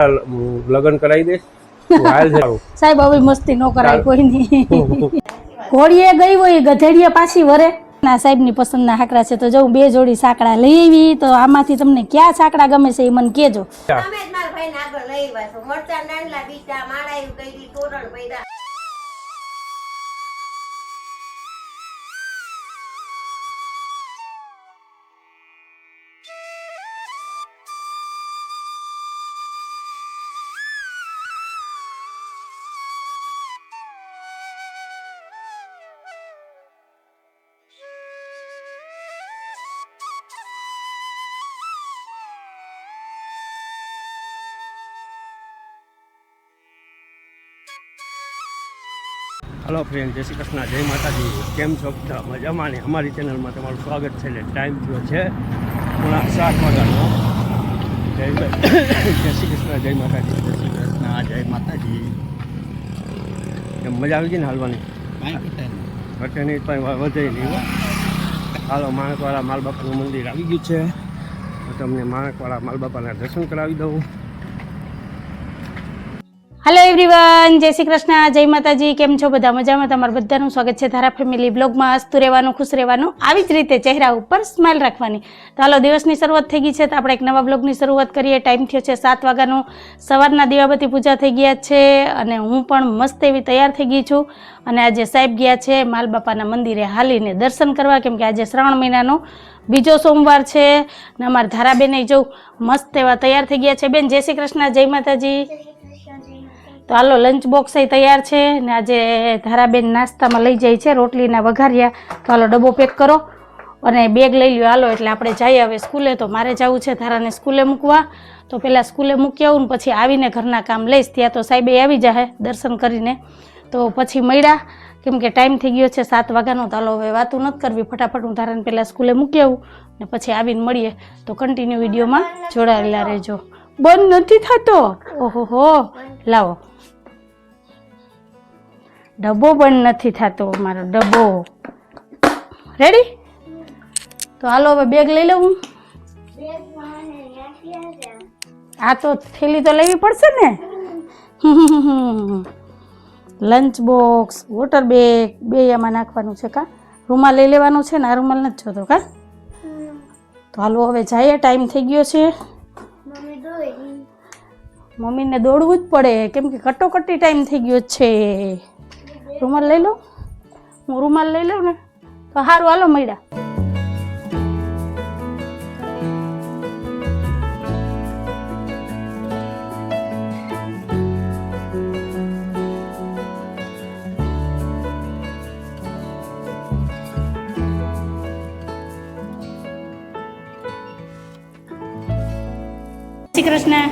લગ્ન કરાવી દઈશ સાહેબ હવે મસ્તી ન કરાય કોઈની ઘોડીએ ગઈ હોય ગધેડીએ પાછી વરે ના સાહેબની પસંદના હાકડા છે તો જઉં 2 જોડી સાંકડા લઈ આવી તો આમાંથી તમને ક્યાં સાંકડા ગમે છે એ મને કહેજો हेलो फ्रेंड, जय श्री कृष्ण, जय माता दी। केम छो બધા મજામાં? ને અમારી ચેનલમાં તમારું સ્વાગત છે। એટલે ટાઈમ થયો છે 7 વાગ્યાનો। જય શ્રી કૃષ્ણ, જય માતાજી। જય શ્રી કૃષ્ણ, જય માતાજી। કેમ મજા આવી ગઈ ને હાલવાની? ઘટે નહીં તો વધે નહીં। હાલો, માણકવાળા માલ બાપાનું મંદિર આવી ગયું છે તો તમને માણકવાળા માલ બાપાના દર્શન કરાવી દઉં। हेलो एवरीवन, जय श्री कृष्ण, जय माताजी। केम छो बधा मजामां? तमारुं बधानुं स्वागत छे धारा फेमिली ब्लॉगमां। हसतुं रहेवानुं, खुश रहेवानुं, આવી જ રીતે ચહેરા ઉપર સ્માઇલ રાખવાની। તો હાલો, દિવસની શરૂઆત થઈ ગઈ છે તો આપણે એક નવા બ્લોગની શરૂઆત કરીએ। ટાઈમ થયો છે 7 વાગ્યાનો। સવારના દીવાબત્તી પૂજા થઈ ગયા છે અને હું પણ મસ્ત એવી તૈયાર થઈ ગઈ છું। અને આજે સાહેબ ગયા છે માલ બાપાના મંદિરે હાલીને દર્શન કરવા, કેમ કે આજે શ્રાવણ મહિનાનો બીજો સોમવાર છે ને અમારા ધારાબેન જો મસ્ત એવા તૈયાર થઈ ગયા છે। બેન, જય શ્રી કૃષ્ણ, જય માતાજી। તો હાલો, લંચ બોક્સ તૈયાર છે ને આજે ધારાબેન નાસ્તામાં લઈ જાય છે રોટલીના વઘારિયા। તો હાલો, ડબ્બો પેક કરો અને બેગ લઈ લ્યો હાલો, એટલે આપણે જઈએ હવે સ્કૂલે। તો મારે જવું છે ધારાને સ્કૂલે મૂકવા, તો પહેલાં સ્કૂલે મૂકી આવું ને પછી આવીને ઘરના કામ લઈશ। ત્યાં તો સાહેબે આવી જાય દર્શન કરીને, તો પછી મળ્યા, કેમ કે ટાઈમ થઈ ગયો છે 7 વાગ્યાનો। તો હાલો, હવે વાતું નથી કરવી, ફટાફટ હું ધારાને પહેલાં સ્કૂલે મૂકી આવું ને પછી આવીને મળીએ। તો કન્ટિન્યુ વિડીયોમાં જોડાયેલા રહેજો। બંધ નથી થતો, ઓહો હો, લાવો ડબ્બો બંધ નથી થતો મારો ડબ્બો। રેડી? તો હાલો, હવે બેગ લઈ લઉં। આ તો થેલી તો લેવી પડશે ને। લંચ બોક્સ, વોટર બેગ બે આમાં નાખવાનું છે કા? રૂમાલ લઈ લેવાનું છે ને? આ રૂમાલ નથી જોતો કા? તો હાલો, હવે જઈએ, ટાઈમ થઈ ગયો છે। મમ્મીને દોડવું જ પડે કેમ કે કટોકટી ટાઈમ થઈ ગયો છે। રૂમાલ લઈ લો, હું રૂમાલ લઈ લઉં ને તો સારું। હાલો, મળ્યા। શ્રી કૃષ્ણ।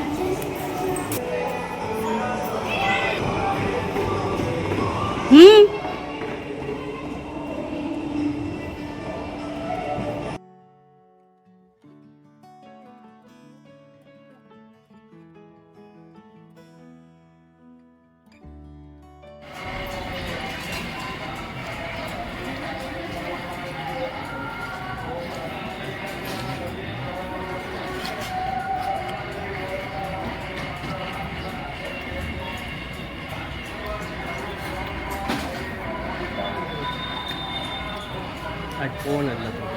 આજ ફોન જ નથી,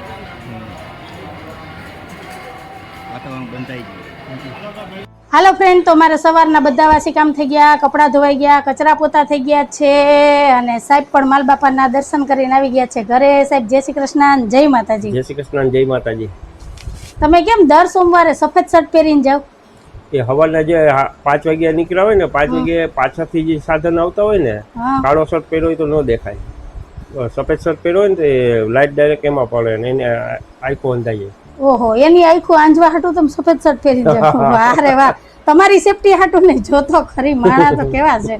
વાતાવરણ બંધાઈ ગયું। હાલો ફ્રેન્ડ, તો મારા સવારના બધા વાસી કામ થઈ ગયા, કપડાં ધોવાઈ ગયા, કચરા પોતા થઈ ગયા છે અને સાહેબ પણ માલ બાપાના દર્શન કરીને આવી ગયા છે ઘરે। સાહેબ, જય શ્રી કૃષ્ણ, જય માતાજી। જય શ્રી કૃષ્ણ, જય માતાજી। તમે કેમ દર સોમવારે સફેદ શર્ટ પહેરીને જાવ? એ હવાના જે 5 વાગ્યા નીકળ્યા હોય ને, 5 વાગ્યે પાછળથી જે સાધન આવતા હોય ને, કાળો શર્ટ પહેર્યો હોય તો ન દેખાય, સફેદ શર્ટ પહેર્યો હોય ને તો લાઈટ ડાયરેક્ટ એમાં પડે ને એને આંખો અંધાઈ જાય। ઓહો, એની આંખો આંજવા હાટું તમે સફેદ શર્ટ પહેરીને જાવ? વાહ રે વાહ, તમારી સેફટી હાટું નહીં જોતો ખરી, માણા તો કેવા છે।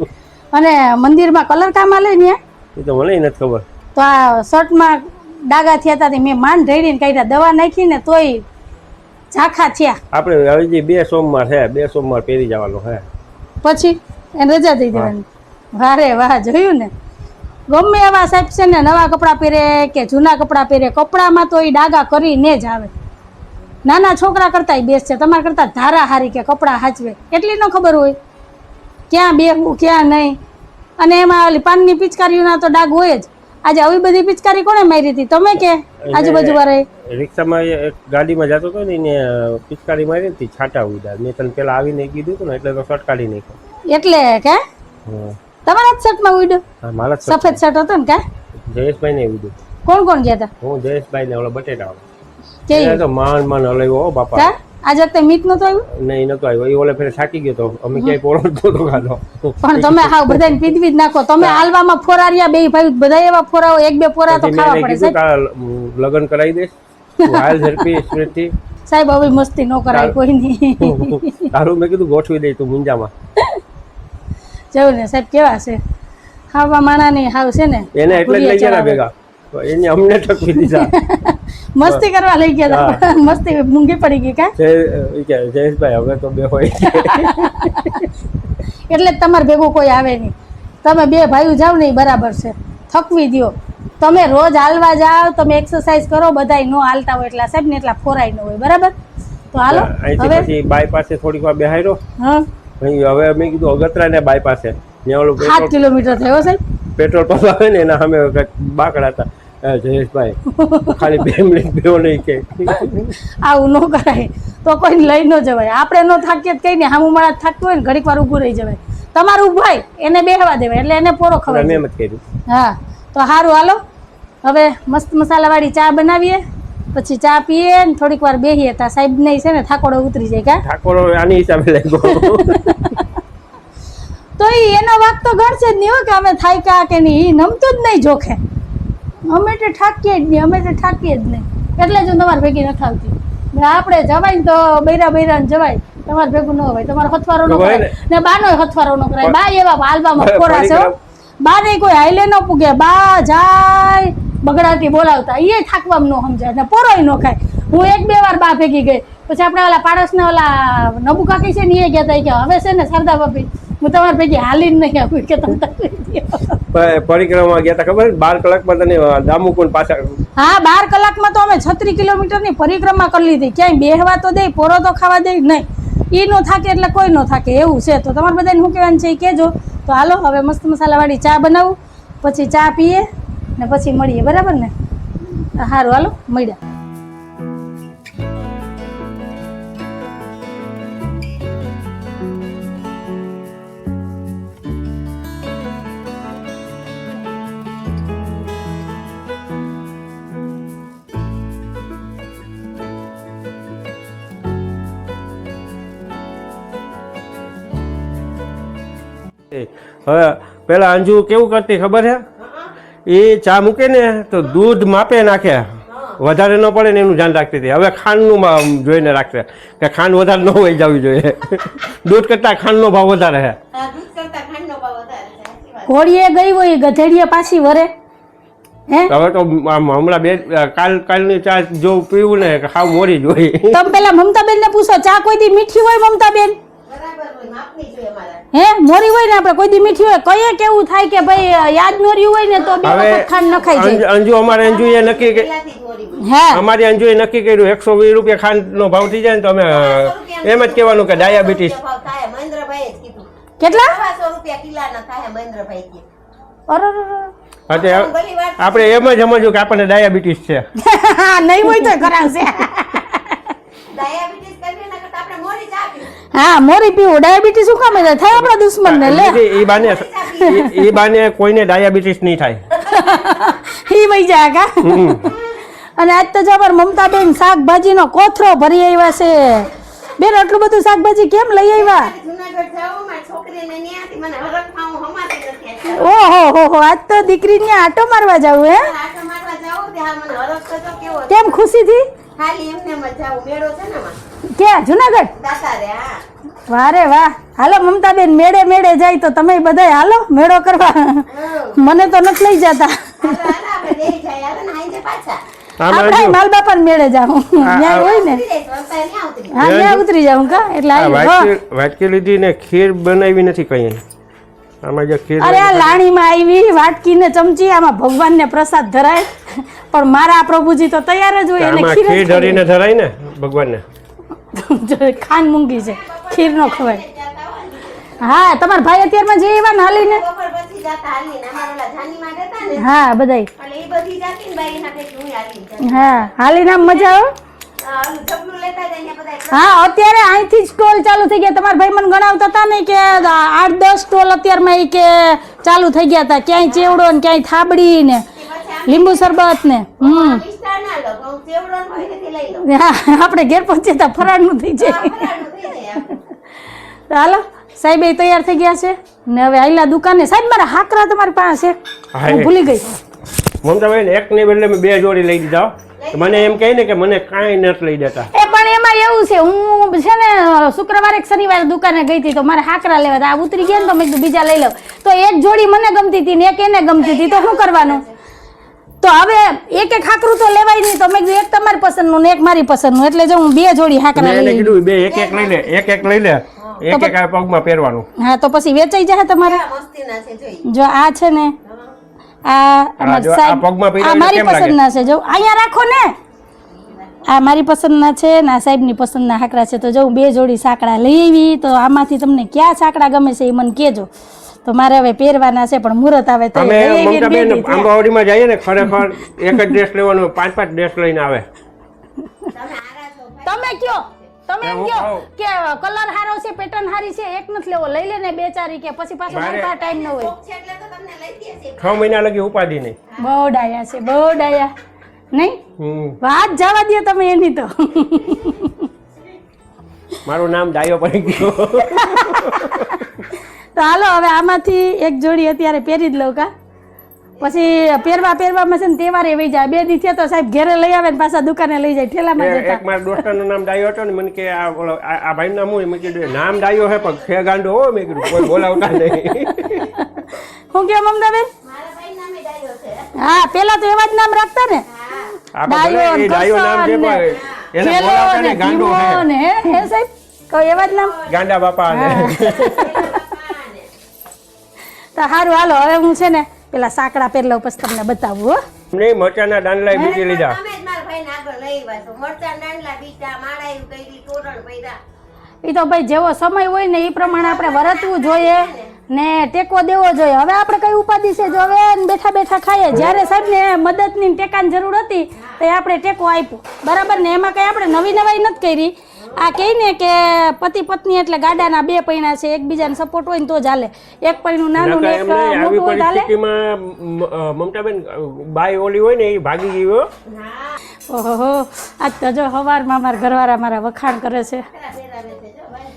અને મંદિરમાં કલર કામ આલે ને? એ તો મને નથી ખબર। તો આ શર્ટમાં ડાઘા થયા હતા, મેં માંડ ઢળીને કાઢ્યા, દવા નાખી ને તોય ઝાખા થયા। આપણે હજી 2 સોમવાર છે, 2 સોમવાર પહેરી જવાનો છે, પછી એને રજા દઈ દેવાની। વાહ રે વાહ, જોયું ને? ગમે એવા સાહેબ છે ને, નવા કપડાં પહેરે કે જૂના કપડાં પહેરે, કપડામાં તો એ ડાઘા કરીને જ આવે। નાના છોકરા કરતાંય બેસ્ટ છે. તમારા કરતાં ધારા હારી કે કપડાં હાચવે એટલી ન ખબર હોય ક્યાં બેહવું ક્યાં નહીં. અને એમાં ઓલી પાનની પિચકારીઓના તો ડાઘ હોય જ. આજે આવી બધી પિચકારી કોણે મારી હતી? તમે કે આજુબાજુ વાળાએ? રિક્ષામાં એક ગાડીમાં જતો હતો ને એને પિચકારી મારી હતી, છાંટા ઉડ્યા. મેં તને પેલા આવીને કીધું હતું ને એટલે તો શર્ટ કાઢી નાખ્યો. એટલે કે હા તમારા જ શર્ટમાં ઉડ્યો? હા, મારા જ સફેદ શર્ટ હતો ને? કા જયેશભાઈ ને ઉડ્યું. કોણ કોણ ગયા હતા? હું જયેશભાઈ ને ઓલો બટેટા વાળો. કે એ તો માન હલાવ્યો હો બાપા. કા આજ વખતે મીત નતો આવ્યું? નહીં નતો આવ્યો. એ ઓલે ફેરે થાકી ગયો તો અમે ક્યાંય પોળો નતો ખાધો. પણ તમે હાવ બધાને પીધવી જ નાખો. તમે હાલવામાં ફોરારિયા બે ભાઈ બધા એવા ફોરાઓ, એક બે ફોરા તો ખાવા પડે કીધું સાહેબ. લગ્ન કરાવી દઈશ તું હાલ ઝડપી સ્મૃતિ. સાહેબ હવે મસ્તી ન કરાય કોઈની. તારું મેં કીધું ગોઠવી દઈ તું મુંજામાં. જવું ને સાહેબ કેવા છે હાવા માણાની હાવ છે ને એને એટલે જ લઈ ગયા ભેગા. તો એને અમને ઠકવી દીધા. મસ્તી કરવા લઈ ગયા હતા. મસ્તી મૂંગી પડી ગઈ. કા જયેશભાઈ હવે તો બે હોય એટલે જ તમારે ભેગું કોઈ આવે નહીં. તમે બે ભાઈઓ જાવ ને એ બરાબર છે. થકવી દ્યો. તમે રોજ હાલવા જાઓ, તમે એક્સરસાઇઝ કરો, બધાય ન હાલતા હોય એટલા સાહેબ ને એટલા ફોરાય ન હોય. બરાબર? તો હાલો અહીંથી હવે પછી બાયપાસે થોડીક વાર બેહાર્યો. હા હવે મેં કીધું અગતરા ને બાયપાસે ત્યાં ઓલું 7 કિલોમીટર થયો સાહેબ. પેટ્રોલ પંપ આવે ને એના સામે બાકડા હતા. જયેશભાઈ ખાલી 2 મિનિટ બેહો નહીં કે આવું ન કરાય. તો કોઈને લઈ ન જવાય. આપણે ન થાકીએ કઈ નહીં. સામું માણસ થાકતું હોય ને ઘડીક વાર ઊભું રહી જવાય. તમારું ઉભાય એને બેહવા દેવાય એટલે એને પોરો ખવાય. મેં એમ જ કર્યું. હા તો સારું હાલો હવે મસ્ત મસાલાવાળી ચા બનાવીએ, પછી ચા પીએ ને થોડીક વાર બેહીએ. તા સાહેબ ને છે ને થાકોડો ઉતરી જાય. કા ઠાકોરો આની હિસાબે લાગ્યો. તો એનો વાક તો ઘડશે જ નહીં હો કે અમે થાક્યા કે નહીં. એ નમતું જ નહીં જોખે. અમે તો ઠાકીએ જ નહીં. અમે તો ઠાકીએ જ નહીં. એટલે જ હું તમારે ભેગી નથી આવતી. આપણે જવાય ને તો બૈરા બૈરાને જવાય. તમારે ભેગું ન હોય. તમારો હથવારો ન કરાય ને બાનો હથવારો ન કરાય. બા એવા હાલવામાં ખોરા છે. બા ને કોઈ હાઈલે ન પૂગે. બા જાય બગડાટી બોલાવતા એ થાકવામાં ન સમજાય ને પોરોય ન ખાય. હું 1-2 વાર બા ભેગી ગઈ. પછી આપણે ઓલા પાડોશને ઓલા નબુ કાકી છે ને એ ગયા હતા કે હવે છે ને શારદા ભાભી હું તમારે ભેગી હાલીને નહીં આવું કે તમે પરિક્રમા ગયા હતા ખબર 12 કલાકમાં તને દામુકુંડ પાછા. હા 12 કલાકમાં તો અમે 36 કિલોમીટરની પરિક્રમા કરી લીધી. ક્યાંય બેહવા તો દે, પોરો તો ખાવા દે નહીં. એ નો થાકે એટલે કોઈ ન થાકે એવું છે. તો તમારે બધાને શું કહેવાનું છે એ કહેજો. તો હાલો હવે મસ્ત મસાલાવાળી ચા બનાવું, પછી ચા પીએ ને પછી મળીએ. બરાબર ને? સારું હાલો મળ્યા. હવે પેલા અંજુ કેવું કરતી ખબર છે? એ ચા મૂકે ને તો દૂધ માપે નાખે, વધારે ન પડે ને એનું ધ્યાન રાખતી હતી. હવે ખાંડનું જોઈને રાખશે કે ખાંડ વધારે ન હોય જવી જોઈએ. દૂધ કરતા ખાંડનો ભાવ વધારે છે. ઘોડીએ ગઈ હોય ગધેડીએ પાછી વરે. હે હવે તો હમણાં કાલની ચા જો પીવું ને ખાવ મોરી જ હોય. તમે પેલા મમતાબેન ને પૂછો ચા કોઈ દી મીઠી હોય? મમતાબેન હે મોરી હોય ને આપણે કોઈ દી મીઠી હોય. કઈએ કેવું થાય કે ભાઈ યાદ ન રહ્યું હોય ને તો 2 વખત ખાંડ નખાઈ જાય. અંજુ અમારે અંજુએ નક્કી હે અમારી અંજુએ નક્કી કર્યું 120 રૂપિયા ખાંડનો ભાવ થઈ જાય ને તો અમે એમ જ કહેવાનું કે ડાયાબિટીસ. કેટલા? આપણે એમ જ સમજ્યું કે આપણને ડાયાબિટીસ છે. નહીં હોય તો કરાવશે. હા મોરી પીવું. ડાયાબિટીસ શું કામ થાય આપણા દુશ્મન ને? લે એ બાને કોઈને ડાયાબિટીસ નહીં થાય. ઈ વઈ જાય કા. અને આજ તો જબર મમતાબેન શાકભાજીનો કોથરો ભરી આવ્યા છે. બેન આટલું બધું શાકભાજી કેમ લઈ આવ્યા? ઓહો હો આજ તો દીકરીને આટો મારવા જાવ હે? કેમ ખુશીથી? ક્યાં? જુનાગઢ? વારે વાહ. હાલો મમતાબેન મેળે મેળે જાય તો તમે બધા હાલો મેળો કરવા. મને તો નથી લઈ જતા. આપણે માલબાપા ને મેળે જાઉં ન્યાય હોય ને. હા ત્યાં ઉતરી જાઉં કા. એટલે વાટકી લીધી ને ખીર બનાવી નથી કઈ. આમાં જે ખીર અરે આ લાણીમાં આવી વાટકી ને ચમચી. આમાં ભગવાન ને પ્રસાદ ધરાય. પણ મારા પ્રભુજી તો તૈયાર જ હોય એને આમાં ખીર ખીર જ ધરીને ધરાય ને ભગવાનને. ખાવી. ખાંડ મૂંગી છે, ખીર નો ખવાય. હા, તમારા ભાઈ અત્યારમાં જે એવા ને હાલીને. હા, બધાય. હા, હાલીને આમ મજા આવે. હા, અત્યારે અહીંથી સ્ટોલ ચાલુ થઈ ગયા. તમારા ભાઈ મને ગણાવતા હતા ને કે 8-10 સ્ટોલ અત્યારમાં ઈ કે ચાલુ થઈ ગયા હતા. ક્યાંય ચેવડો ને ક્યાંય થાબડી ને લીંબુ શરબત ને. હા, આપણે ઘેર પહોંચીએ તો ફરાળનું થઈ જાય. હાલો, સાહેબ એ તૈયાર થઈ ગયા છે ને હવે આઈલા દુકાને. સાહેબ મારા હાકરા તમારી પાસે છે, હું ભૂલી ગઈ. મમતાબેન એક ને બદલે મેં 2 જોડી લઈ દીધા. મને એમ કહે ને કે મને કાંઈ નથી લઈ દેતા. એ પણ એમાં એવું છે, હું છે ને શુક્રવારે કે શનિવારે દુકાને ગઈ હતી તો મારે હાકરા લેવા હતા. આ ઉતરી ગયા ને તો મેં કીધું બીજા લઈ લઉં. તો એક જોડી મને ગમતી હતી ને એક એને ગમતી હતી, તો શું કરવાનું? તો હવે એક હાકરું તો લેવાય નહીં. તો મેં કીધું એક તમારી પસંદનું ને એક મારી પસંદનું, એટલે જો હું 2 જોડી હાકરા લઈ કીધું 2 એક લઈ લે, એક લઈ લે, એક આ પગમાં પહેરવાનું. હા, તો પછી વેચાઈ જાય તમારે. જો આ છે ને આ મારી પસંદના છે. જો અહીંયા રાખો ને, આ મારી પસંદના છે ને આ સાહેબની પસંદના હાકરા છે. તો જો હું 2 જોડી સાંકડા લઈ આવી. તો આમાંથી તમને ક્યાં સાંકડા ગમે છે એ મને કહેજો. તો મારે હવે પહેરવાના છે પણ મુહૂર્ત આવે તો આંબાવાડીમાં જઈએ ને ખરેખર એક જ ડ્રેસ લેવાનો, 5-5 ડ્રેસ લઈને આવે. તમે કયો, તમે એમ કયો કે કલર હારો છે, પેટર્ન હારી છે, એક નથી લેવો, લઈ લે ને 2-4 કે પછી પાછો મારા ટાઈમ ન હોય. 6 મહિના લગી ઉપાધિ નહીં. બહુ ડાયા છે, બહુ ડાયા નહીં. વાત જવા દે તમે એની. તો મારું નામ ડાયો પડી ગયો. તો હાલો હવે આમાંથી એક જોડી અત્યારે પહેરી જ લઉં. કા પછી પહેરવામાં છે ને તહેવારે વહી જાય. 2 દી થયા તો સાહેબ ઘેરે લઈ આવે ને પાછા દુકાને લઈ જાય ઠેલામાં જતા. એક મારા દોસ્તારનું નામ ડાયો હતો ને, મને કે આ ભાઈનું નામ હું? મેં કીધું નામ ડાયો હે પણ છે ગાંડો હો. મેં કીધું કોઈ બોલાવતા નહીં. હું કેમ મમતાબેન? હા, પેલા તો એવા જ નામ રાખતા ને. ડાયો નામ છે પણ એને બોલાવતા ને ગાંડો હે. હે સાહેબ, કોઈ એવા જ નામ ગાંડા બાપા ને. તો સારું, હાલો હવે હું છે ને પેલા સાંકડા પહેર લઉં પછી તમને બતાવું. હો નહીં, મરચાના દાંડલા બીજી લીધા. એ તો ભાઈ જેવો સમય હોય ને એ પ્રમાણે આપણે વર્તવું જોઈએ ને ટેકો દેવો જોઈએ. હવે આપણે કઈ ઉપાધિ છે? જો હવે બેઠા બેઠા ખાઈએ. જ્યારે સાહેબ ને મદદની ટેકાની જરૂર હતી તો આપણે ટેકો આપ્યો, બરાબર ને. એમાં કઈ આપણે નવી નવાઈ નથી કરી. આ કહે ને કે પતિ પત્ની એટલે ગાડાના 2 પૈણા છે, એકબીજાને સપોર્ટ હોય ને તો જ હાલે. એક પૈણું નાનું ને એક મોટું હોય હાલે. મમતાબેન બાઈ ઓલી હોય ને એ ભાગી ગયો. ઓહો, આજ તો જો સવારમાં મારા ઘરવાળા મારા વખાણ કરે છે.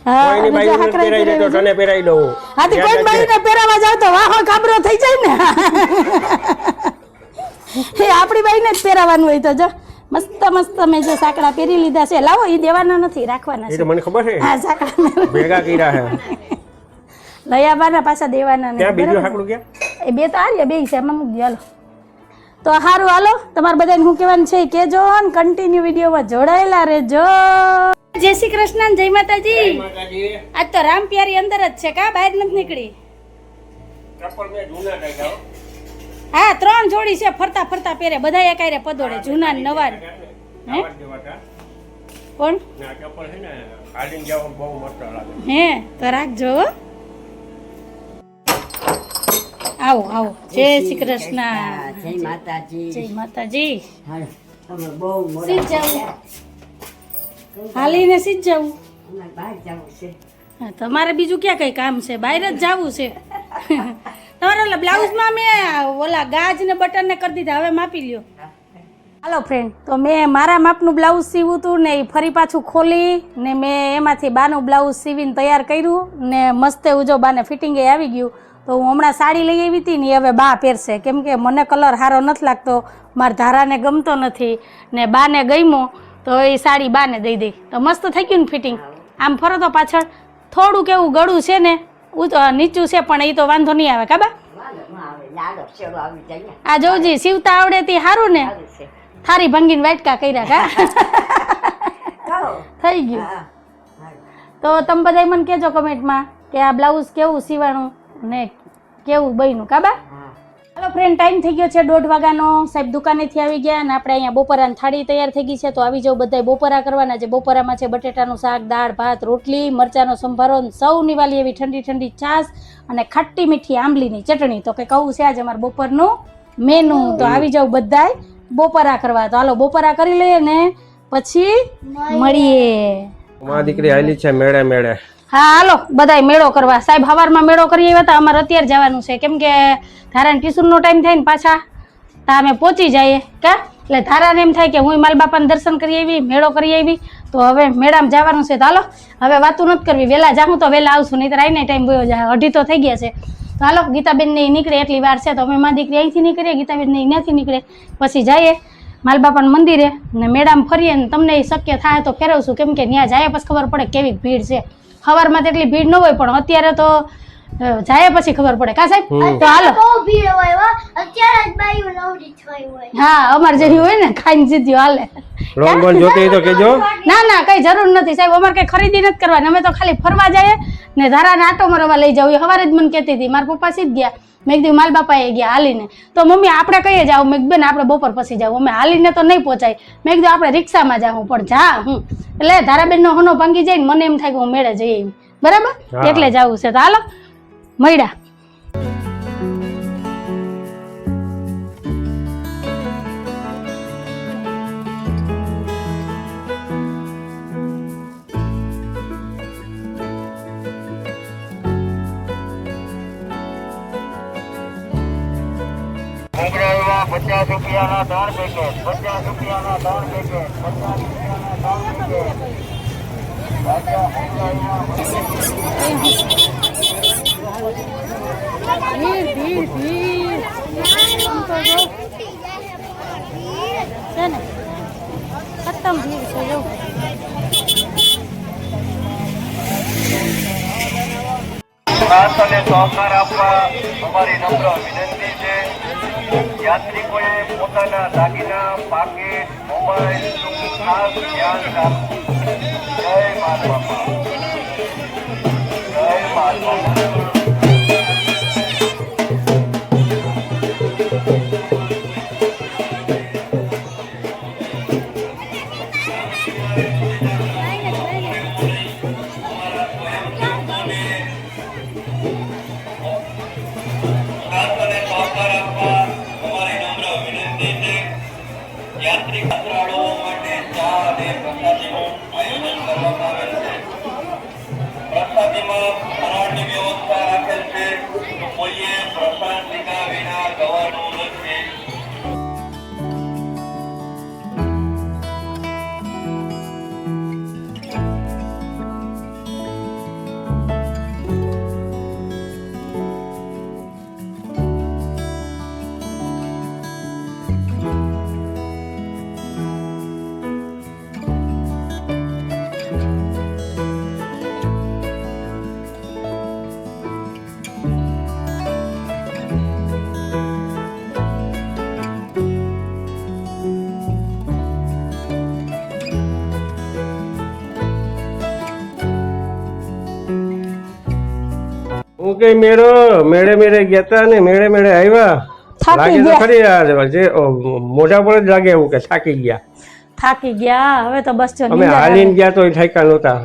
કોઈની બાઈને પહેરાઈ દે તો તને પહેરાઈ દઉં. હા, તો કોઈ બાઈને પહેરાવા જાવ તો વાહો કાબરો થઈ જાય ને. એ આપણી બાઈને જ પહેરાવાનું હોય. તો જો મસ્ત મસ્ત મેં જે સાંકડા પહેરી લીધા છે. લાવો, એ દેવાના નથી, રાખવાના છે. એ તો મને ખબર છે. હા, સાંકડા ભેગા કર્યા છે. લઈ આવવાના, પાછા દેવાના નહીં. ત્યાં બીજું સાંકડું ક્યાં? એ 2 તો આર્યા, 2 છે એમાં મૂકી દો. હાલો તો સારું, હાલો તમારે બધાને શું કહેવાનું છે કેજો ને કન્ટિન્યુ વિડીયોમાં જોડાયેલા રહેજો. જય શ્રી કૃષ્ણ, જય માતાજી. આજ તો રામ પ્યારી અંદર જ છે. કા બહાર નથી નીકળી? હા, 3 જોડી છે, ફરતા ફરતા પહેરે બધા એકાયરે પદોડે, જૂના ને નવા. હે કોણ? હે તો રાખજો. આવો આવો. જય શ્રી કૃષ્ણ. જય માતાજી. જય માતાજી. તમે બહુ સીધ જાવું, હાલીને સીધ જાવું. બહાર જવું છે. હા, તમારે બીજું ક્યાં કઈ કામ છે? બહાર જ જવું છે. તમારે ઓલા બ્લાઉઝમાં મેં ઓલા ગાજ ને બટન ને કરી દીધા, હવે માપી લ્યો. હાલો ફ્રેન્ડ, તો મેં મારા માપનું બ્લાઉઝ સીવું હતું ને એ ફરી પાછું ખોલી ને મેં એમાંથી બાનું બ્લાઉઝ સીવીને તૈયાર કર્યું ને મસ્તે ઉજો બાને ફિટિંગ આવી ગયું. તો હું હમણાં સાડી લઈ આવી હતી ને હવે બા પહેરશે, કેમ કે મને કલર સારો નથી લાગતો, મારા ધારાને ગમતો નથી ને બાને ગમ્યો તો એ સાડી બાને દઈ દઈ. તો મસ્ત થઈ ગયું ને ફિટિંગ. આમ ફરો તો પાછળ થોડુંક એવું ગળું છે ને નીચું છે પણ એ તો વાંધો નહીં આવે. કાબા આ જોજી સીવતા આવડે તે સારું ને. થારી ભંગીને વાટકા કર્યા. કા થઈ ગયું. તો તમે બધા મને કહેજો કમેન્ટમાં કે આ બ્લાઉઝ કેવું સીવાનું ને કેવું બન્યું. કાબા હાલો ફ્રેન્ડ, ટાઈમ થઈ ગયો છે 1:30 વાગ્યાનો. સાહેબ દુકાનેથી આવી ગયા અને આપણે અહીંયા બપોરાની થાળી તૈયાર થઈ ગઈ છે. તો આવી જાવ બધાય બપોરા કરવાના છે. બપોરામાં છે બટેટાનું શાક, દાળ, ભાત, રોટલી, મરચાંનો સંભારો, સૌની વાલી એવી ઠંડી ઠંડી છાશ અને ખાટી મીઠી આંબલીની ચટણી. તો કંઈક આવું છે આજે અમારા બપોરનું મેનુ. તો આવી જાવ બધાય બપોરા કરવા. તો હાલો બપોરા કરી લઈએ ને પછી મળીએ. મારી દીકરી આવેલી છે મેળે મેળે. હા હાલો બધાય મેળો કરવા. સાહેબ સવારમાં મેળો કરી આવ્યા હતા. અમારે અત્યારે જવાનું છે કેમ કે ધારાને ટ્યુશનનો ટાઈમ થાય ને પાછા તો અમે પહોંચી જઈએ કા. એટલે ધારાને એમ થાય કે હું માલ બાપાને દર્શન કરી આવી, મેળો કરી આવી. તો હવે મેળામાં જવાનું છે. તો હાલો હવે વાતું નથી કરવી. વહેલા જાઉં તો વહેલા આવશું, નહીં તો આવીને ટાઈમ ગયો જાય. 2:30 તો થઈ ગયા છે. તો હાલો ગીતાબેન ને નીકળે એટલી વાર છે. તો અમે મારી દીકરી અહીંથી નીકળીએ, ગીતાબેન ને અહીંયાથી નીકળે, પછી જઈએ માલ બાપાના મંદિરે ને મેળામાં ફરીએ ને તમને શક્ય થાય તો ફેરવશું. કેમ કે ત્યાં જાય પછી ખબર પડે કેવી ભીડ છે. સવારમાં તો એટલી ભીડ ન હોય પણ અત્યારે તો જાય પછી ખબર પડે કા સાહેબ. તો હાલો હા અમારે જેવી હોય ને ખાઈને જીત્યું હાલે. લોન બોન જોતી હોય તો કહેજો. ના ના કઈ જરૂર નથી સાહેબ, અમારે કઈ ખરીદી નથી કરવાની. અમે તો ખાલી ફરવા જઈએ ને ધારાને આટો મારવા લઈ જાવ. સવારે જ મને કહેતી હતી, મારા પપ્પા સીધ ગયા. મેં કીધું માલ બાપાએ ગયા હાલીને. તો મમ્મી આપણે કહીએ જાવ. મેં બેન આપણે બપોર પછી જાવ. અમે હાલીને તો નહીં પહોંચાય. મેં કીધું આપણે રિક્ષામાં જાઉં પણ જા હું એટલે ધારાબેનનો હોનો ભાંગી જાય ને મને એમ થાય કે હું મેળે જઈએ બરાબર, એટલે જવું છે. તો હાલો મળ્યા. ઉંગરાળવા 50 રૂપિયાના 3 પેકેટ, 50 રૂપિયાના 3 પેકેટ, 50 રૂપિયાના 3 પેકેટ. ખાસ અને સહકાર આપવા અમારી નમ્ર વિનંતી છે. યાત્રિકોએ પોતાના દાગીના, પાકીટ, મોબાઈલનું ખાસ ધ્યાન રાખવું. જય માતા બાપા, જય માતા બાપા. યાત્રાળુઓ માટે ચા અને પ્રસાદીનું આયોજન કરવામાં આવેલ છે. પ્રસાદીમાં ફરાળની વ્યવસ્થા રાખેલ છે. તો કોઈએ પ્રસાદ લીધા વિના જવાનું નથી. હું કઈ મેળે મેળે ગયા તા ને મેળે મેળે આવ્યા. થાકી લાગે તો ગયા. ખરી જે મોઢા પર જ લાગે એવું કે થાકી ગયા. થાકી ગયા હવે તો બસ જો અમે નીંદર આવે. હાલીને ગયા તો થાક્યા નહોતા.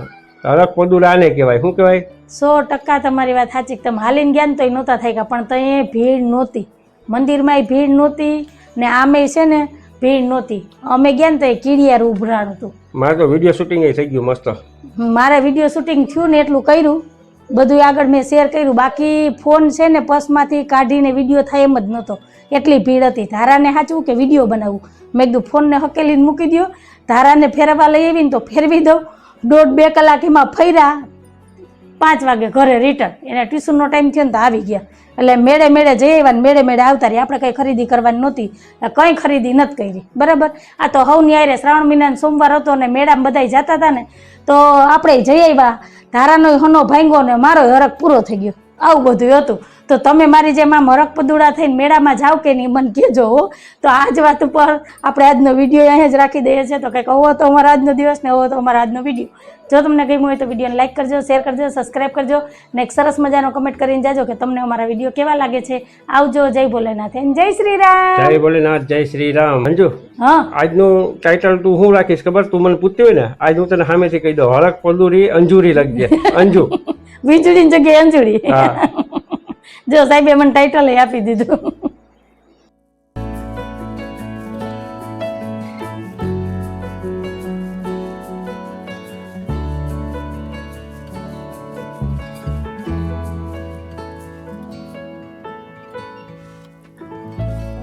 હરખ પદું આને કહેવાય. શું કહેવાય? 100% તમારી વાત સાચી. તમે હાલીને ગયા ને તો નહોતા થાય પણ ત્યાં ભીડ નહોતી, મંદિરમાં ભીડ નહોતી ને આમે છે ને ભીડ નહોતી. અમે ગયા ને તો કીડિયાર ઉભરાણું હતું. મારે તો વિડીયો શૂટિંગ થઈ ગયું મસ્ત. મારે વિડીયો શૂટિંગ થયું ને એટલું કર્યું બધું આગળ મેં શેર કર્યું. બાકી ફોન છે ને પર્સમાંથી કાઢીને વિડીયો થાય એમ જ નહોતો, એટલી ભીડ હતી. ધારાને સાચું કે વિડીયો બનાવવું. મેં કીધું ફોનને હકેલીને મૂકી દો, ધારાને ફેરવા લઈ આવીને તો ફેરવી દઉં. 1.5-2 કલાક એમાં ફર્યા. 5 વાગે ઘરે રિટર્ન. એને ટ્યુશનનો ટાઈમ થયો ને તો આવી ગયા. એટલે મેળે મેળે જઈ આવ્યા ને મેળે મેળે આવતા રહી. આપણે કંઈ ખરીદી કરવાની નહોતી, કંઈ ખરીદી નથી કરી બરાબર. આ તો હવની આરે શ્રાવણ મહિનાનો સોમવાર હતો ને મેળામાં બધાય જતા હતા ને તો આપણે જઈ આવ્યા. ધારાનો હનો ભાંગ્યો ને મારો હરખ પૂરો થઈ ગયો. આવું બધું હતું. તો તમે મારી જેમ આમ હરખ પદુડા થઈને મેળામાં જાઓ કે નહીં મને કહેજો. તો આ જ વાત ઉપર આપણે આજનો વિડીયો અહીંયા જ રાખી દઈએ છીએ. તો કંઈક આવો તો અમારો આજનો દિવસ ને આવો તો અમારો આજનો વિડીયો. જો તમને ગમ્યું હોય તો વિડીયોને લાઇક કરજો, શેર કરજો, સબસ્ક્રાઇબ કરજો ને એક સરસ મજાનો કમેન્ટ કરીને જાજો કે તમને અમારા વિડીયો કેવા લાગે છે. આવજો. જય ભોલેનાથ અને જય શ્રી રામ. જય ભોલેનાથ, જય શ્રી રામ. અંજુ, હા, આજનું ટાઇટલ તું શું રાખીશ ખબર? તું મને પૂછતી હોય ને, આજ હું તને સામેથી કહી દઉં, હરક પદુરી અંજુરી લખજે. અંજુ. વીજળીની જગ્યાએ અંજુરી. હા. જો સાહેબે મને ટાઇટલ આપી દીધું.